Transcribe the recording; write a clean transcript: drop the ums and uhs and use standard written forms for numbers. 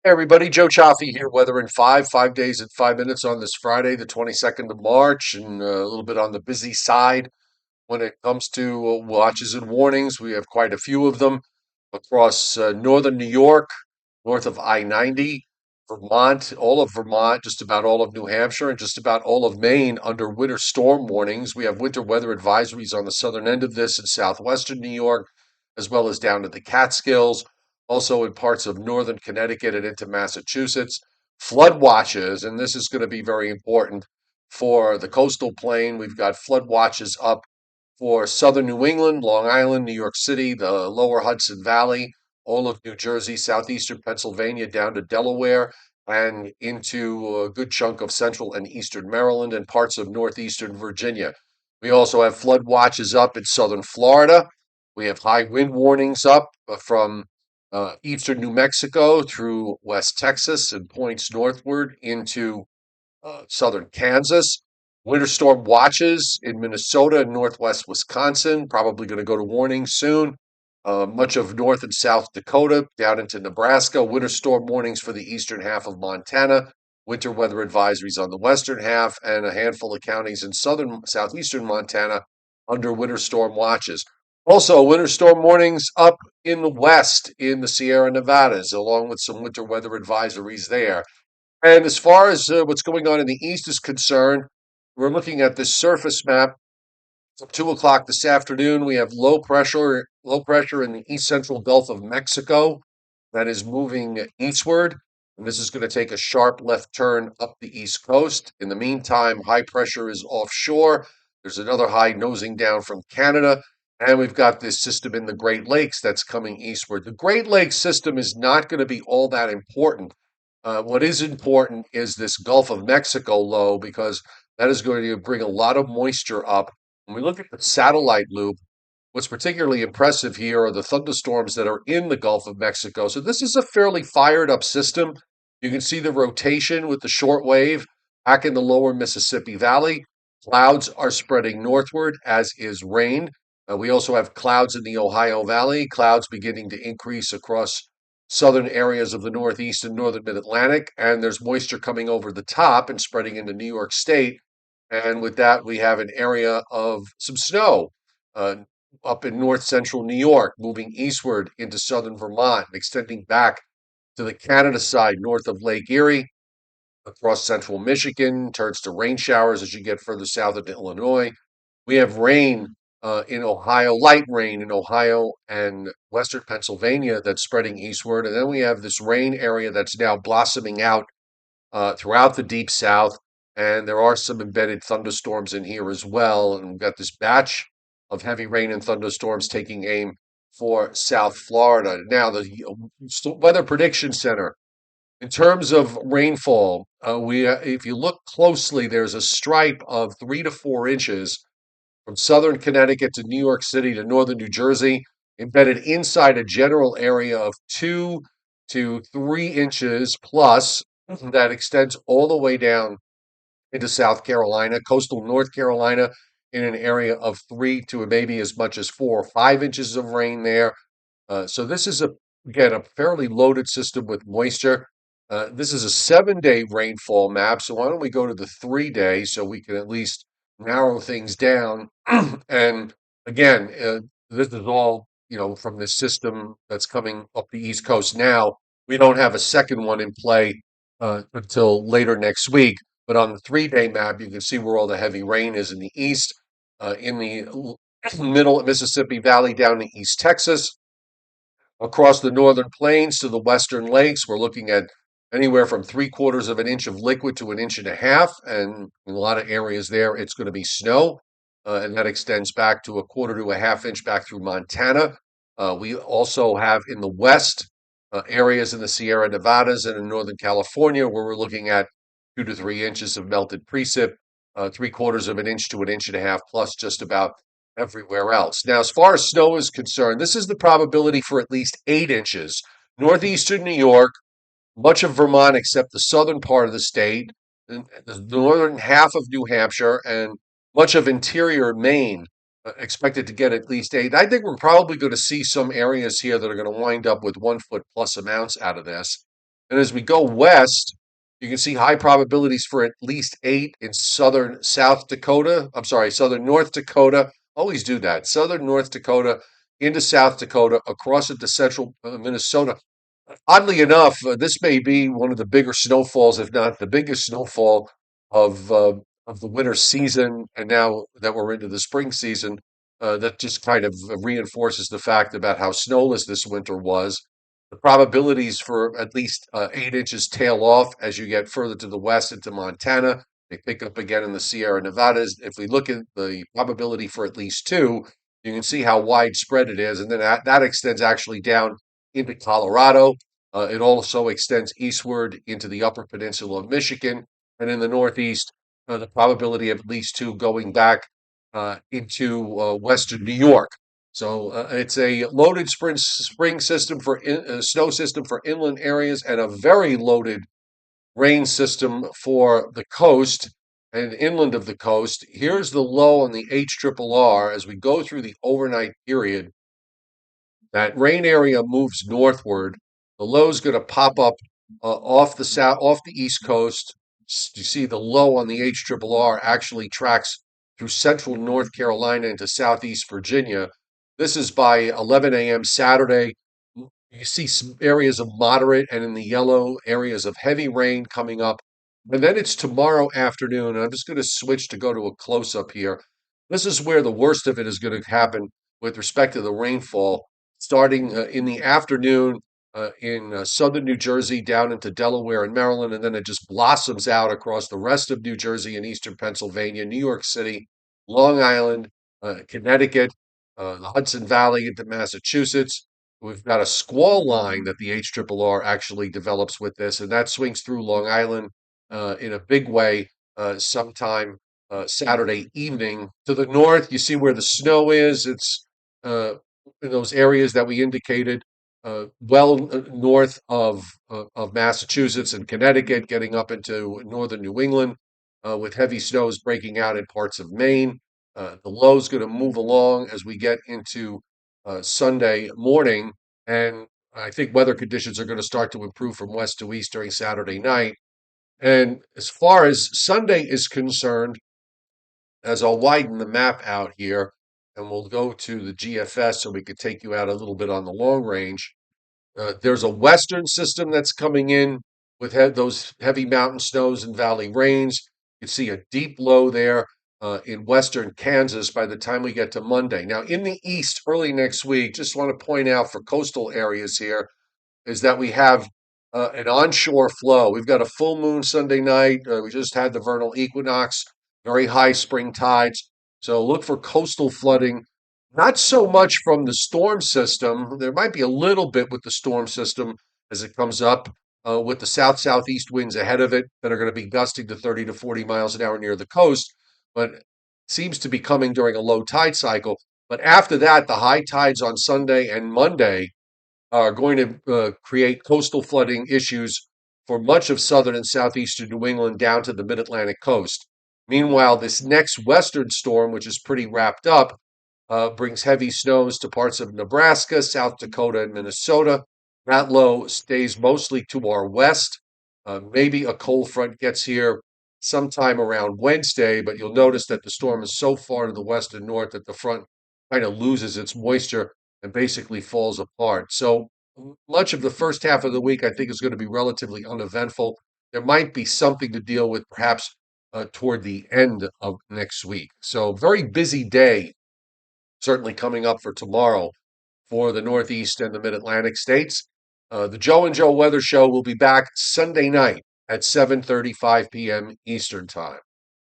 Hey everybody, Joe Cioffi here. Weather in 5 days and 5 minutes on this Friday, the 22nd of March, and a little bit on the busy side when it comes to watches and warnings. We have quite a few of them across northern New York, north of I-90, Vermont, all of Vermont, just about all of New Hampshire, and just about all of Maine under winter storm warnings. We have winter weather advisories on the southern end of this in southwestern New York, as well as down to the Catskills, also in parts of northern Connecticut and into Massachusetts. Flood watches, and this is going to be very important for the coastal plain. We've got flood watches up for southern New England, Long Island, New York City, the lower Hudson Valley, all of New Jersey, southeastern Pennsylvania, down to Delaware, and into a good chunk of central and eastern Maryland and parts of northeastern Virginia. We also have flood watches up in southern Florida. We have high wind warnings up from eastern New Mexico through West Texas and points northward into southern Kansas. Winter storm watches in Minnesota and northwest Wisconsin, probably going to go to warning soon. Much of North and South Dakota, down into Nebraska. Winter storm warnings for the eastern half of Montana. Winter weather advisories on the western half, and a handful of counties in southern, southeastern Montana under winter storm watches. Also, winter storm warnings up in the west in the Sierra Nevadas, along with some winter weather advisories there. And as far as what's going on in the east is concerned, we're looking at this surface map from 2 o'clock this afternoon. We have low pressure in the east central Gulf of Mexico that is moving eastward. And this is going to take a sharp left turn up the east coast. In the meantime, high pressure is offshore. There's another high nosing down from Canada. And we've got this system in the Great Lakes that's coming eastward. The Great Lakes system is not going to be all that important. What is important is this Gulf of Mexico low because that is going to bring a lot of moisture up. When we look at the satellite loop, what's particularly impressive here are the thunderstorms that are in the Gulf of Mexico. So this is a fairly fired up system. You can see the rotation with the short wave back in the lower Mississippi Valley. Clouds are spreading northward, as is rain. We also have clouds in the Ohio Valley, clouds beginning to increase across southern areas of the Northeast and northern mid-Atlantic, and there's moisture coming over the top and spreading into New York State. And with that, we have an area of some snow uh, up in north central New York, moving eastward into southern Vermont, and extending back to the Canada side, north of Lake Erie, across central Michigan, turns to rain showers as you get further south into Illinois. We have rain in Ohio, light rain in Ohio and western Pennsylvania that's spreading eastward. And then we have this rain area that's now blossoming out throughout the deep south. And there are some embedded thunderstorms in here as well. And we've got this batch of heavy rain and thunderstorms taking aim for South Florida. Now, the Weather Prediction Center, in terms of rainfall, if you look closely, there's a stripe of 3 to 4 inches from southern Connecticut to New York City to northern New Jersey, embedded inside a general area of 2 to 3 inches plus that extends all the way down into South Carolina, coastal North Carolina, in an area of 3 to maybe as much as 4 or 5 inches of rain there. So this is again a fairly loaded system with moisture. This is a 7 day rainfall map. So why don't we go to the 3 day so we can at least narrow things down? And again, this is all from this system that's coming up the East Coast now. We don't have a second one in play until later next week. But on the 3 day map, you can see where all the heavy rain is in the east, in the middle Mississippi Valley down to East Texas, across the northern plains to the western lakes. We're looking at anywhere from 3/4 of an inch of liquid to an inch and a half, and in a lot of areas there, it's going to be snow, and that extends back to 1/4 to a half inch back through Montana. We also have in the west areas in the Sierra Nevadas and in Northern California where we're looking at 2 to 3 inches of melted precip, 3/4 of an inch to an inch and a half, plus just about everywhere else. Now, as far as snow is concerned, this is the probability for at least 8 inches. Northeastern New York, much of Vermont except the southern part of the state, and the northern half of New Hampshire, and much of interior Maine expected to get at least 8. I think we're probably going to see some areas here that are going to wind up with 1 foot plus amounts out of this. And as we go west, you can see high probabilities for at least 8 in southern South Dakota. I'm sorry, southern North Dakota. Always do that. Southern North Dakota into South Dakota, across into central Minnesota. Oddly enough, this may be one of the bigger snowfalls, if not the biggest snowfall of uh, of the winter season. And now that we're into the spring season, that just kind of reinforces the fact about how snowless this winter was. The probabilities for at least 8 inches tail off as you get further to the west into Montana. They pick up again in the Sierra Nevadas. If we look at the probability for at least two, you can see how widespread it is, and then that extends actually down into Colorado. It also extends eastward into the Upper Peninsula of Michigan, and in the Northeast, the probability of at least two going back into Western New York. So it's a loaded spring system for snow system for inland areas, and a very loaded rain system for the coast and inland of the coast. Here's the low on the HRRR as we go through the overnight period. That rain area moves northward. The low is going to pop up off the east coast. You see the low on the HRRR actually tracks through central North Carolina into southeast Virginia. This is by 11 a.m. Saturday. You see some areas of moderate, and in the yellow, areas of heavy rain coming up. And then it's tomorrow afternoon. And I'm just going to switch to go to a close up here. This is where the worst of it is going to happen with respect to the rainfall, starting in the afternoon in southern New Jersey down into Delaware and Maryland, and then it just blossoms out across the rest of New Jersey and eastern Pennsylvania, New York City, Long Island, Connecticut, the Hudson Valley into Massachusetts. We've got a squall line that the HRRR actually develops with this, and that swings through Long Island in a big way sometime Saturday evening. To the north, you see where the snow is. It's uh, in those areas that we indicated, north of Massachusetts and Connecticut, getting up into northern New England, with heavy snows breaking out in parts of Maine. The low is going to move along as we get into Sunday morning, and I think weather conditions are going to start to improve from west to east during Saturday night. And as far as Sunday is concerned, as I'll widen the map out here, and we'll go to the GFS so we could take you out a little bit on the long range. There's a western system that's coming in with those heavy mountain snows and valley rains. You can see a deep low there in western Kansas by the time we get to Monday. Now, in the east, early next week, just want to point out for coastal areas here, is that we have an onshore flow. We've got a full moon Sunday night. We just had the vernal equinox, very high spring tides. So look for coastal flooding, not so much from the storm system. There might be a little bit with the storm system as it comes up with the south southeast winds ahead of it that are going to be gusting to 30 to 40 miles an hour near the coast, but seems to be coming during a low tide cycle. But after that, the high tides on Sunday and Monday are going to create coastal flooding issues for much of southern and southeastern New England down to the mid Atlantic coast. Meanwhile, this next western storm, which is pretty wrapped up, brings heavy snows to parts of Nebraska, South Dakota, and Minnesota. That low stays mostly to our west. Maybe a cold front gets here sometime around Wednesday, but you'll notice that the storm is so far to the west and north that the front kind of loses its moisture and basically falls apart. So much of the first half of the week, I think, is going to be relatively uneventful. There might be something to deal with perhaps toward the end of next week. So, very busy day certainly coming up for tomorrow for the Northeast and the Mid Atlantic states. The Joe and Joe Weather Show will be back Sunday night at 7:35 p.m. Eastern Time.